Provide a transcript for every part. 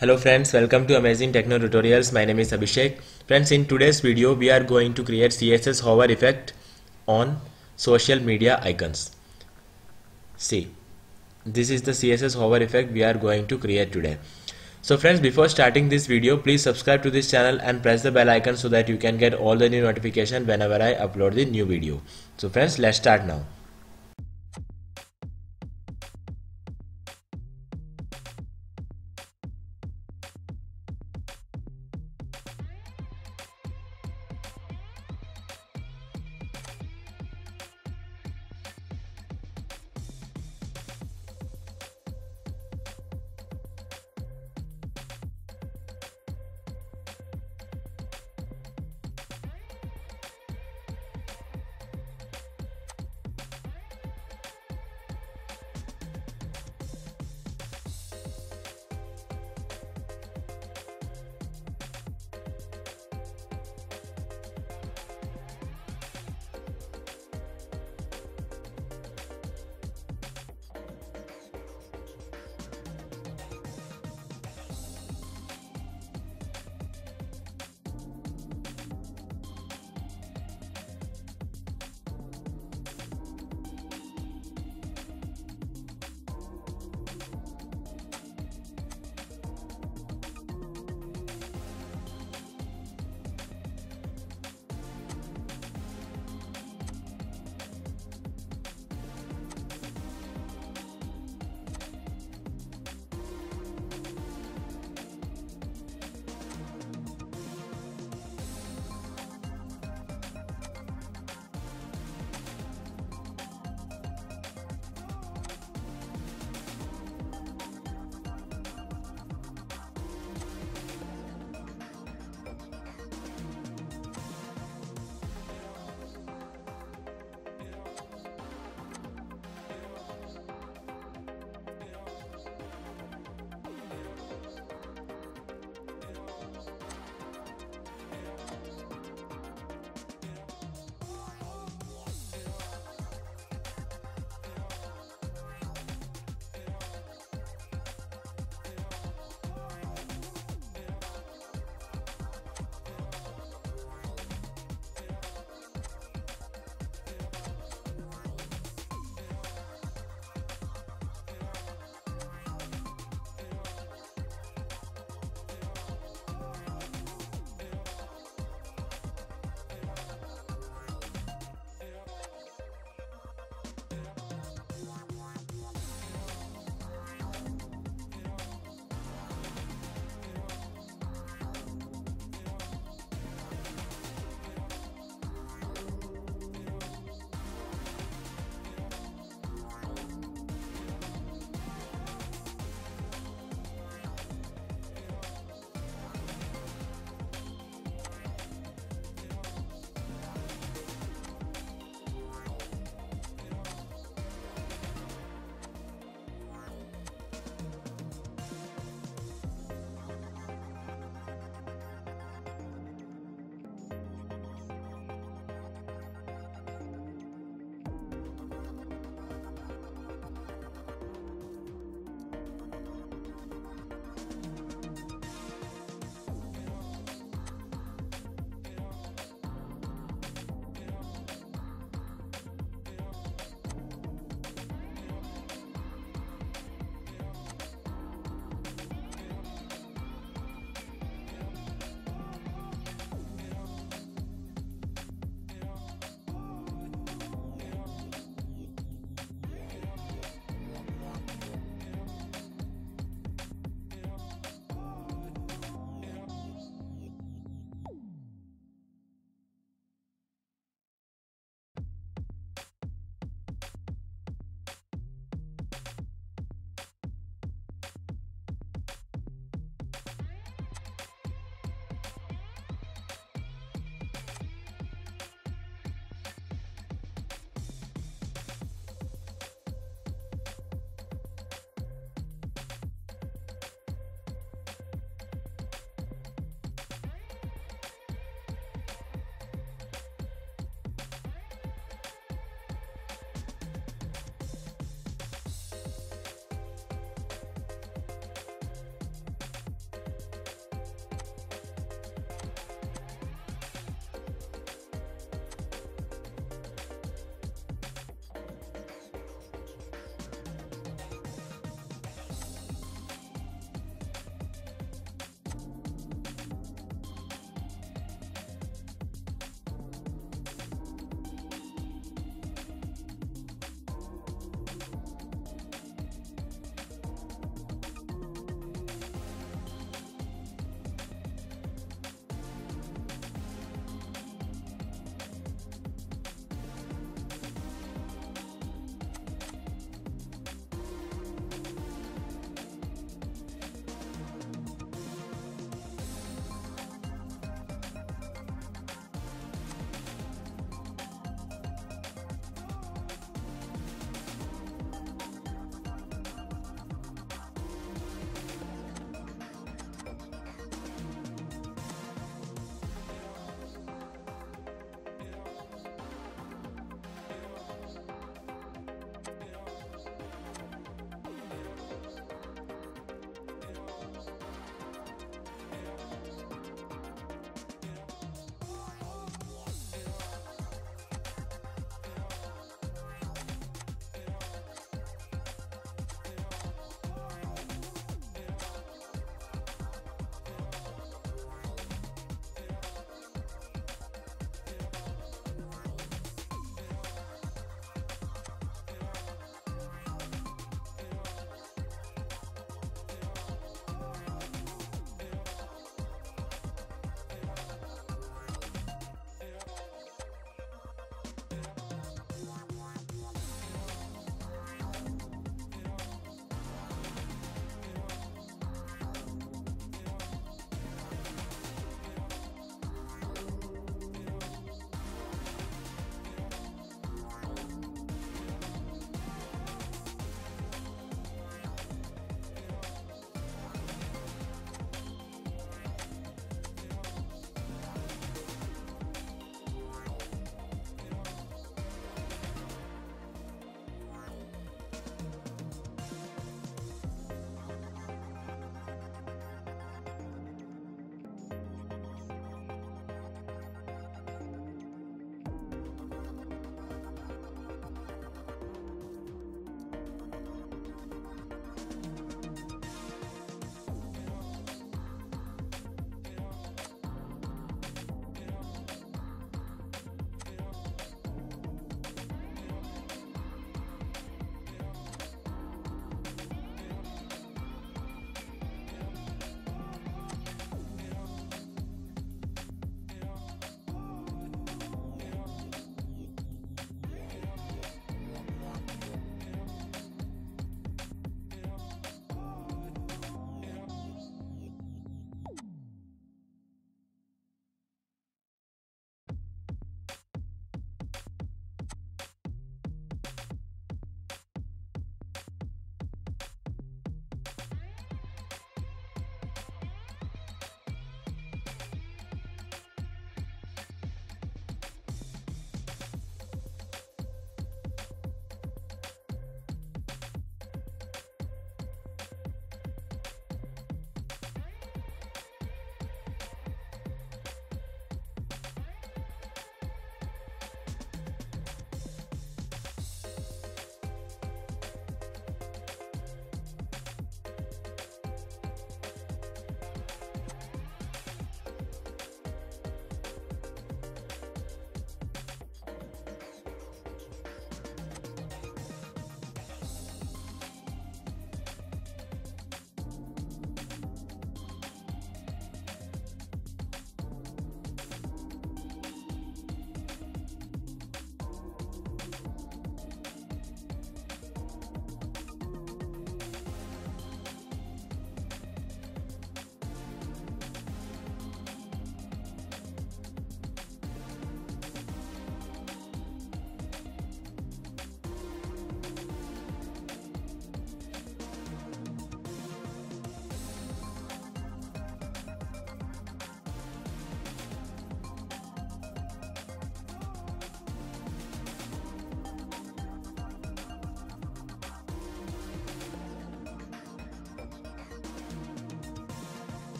Hello friends, welcome to Amazing Techno Tutorials. My name is Abhishek. Friends, in today's video we are going to create CSS hover effect on social media icons. See, this is the CSS hover effect we are going to create today. So friends, before starting this video, please subscribe to this channel and press the bell icon so that you can get all the new notification whenever I upload the new video. So friends, let's start now.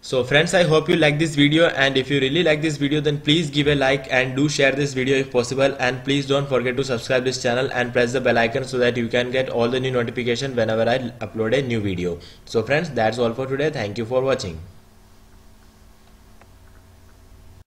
So friends, I hope you like this video, and if you really like this video, then please give a like and do share this video if possible, and please don't forget to subscribe this channel and press the bell icon so that you can get all the new notification whenever I upload a new video. So friends, that's all for today. Thank you for watching.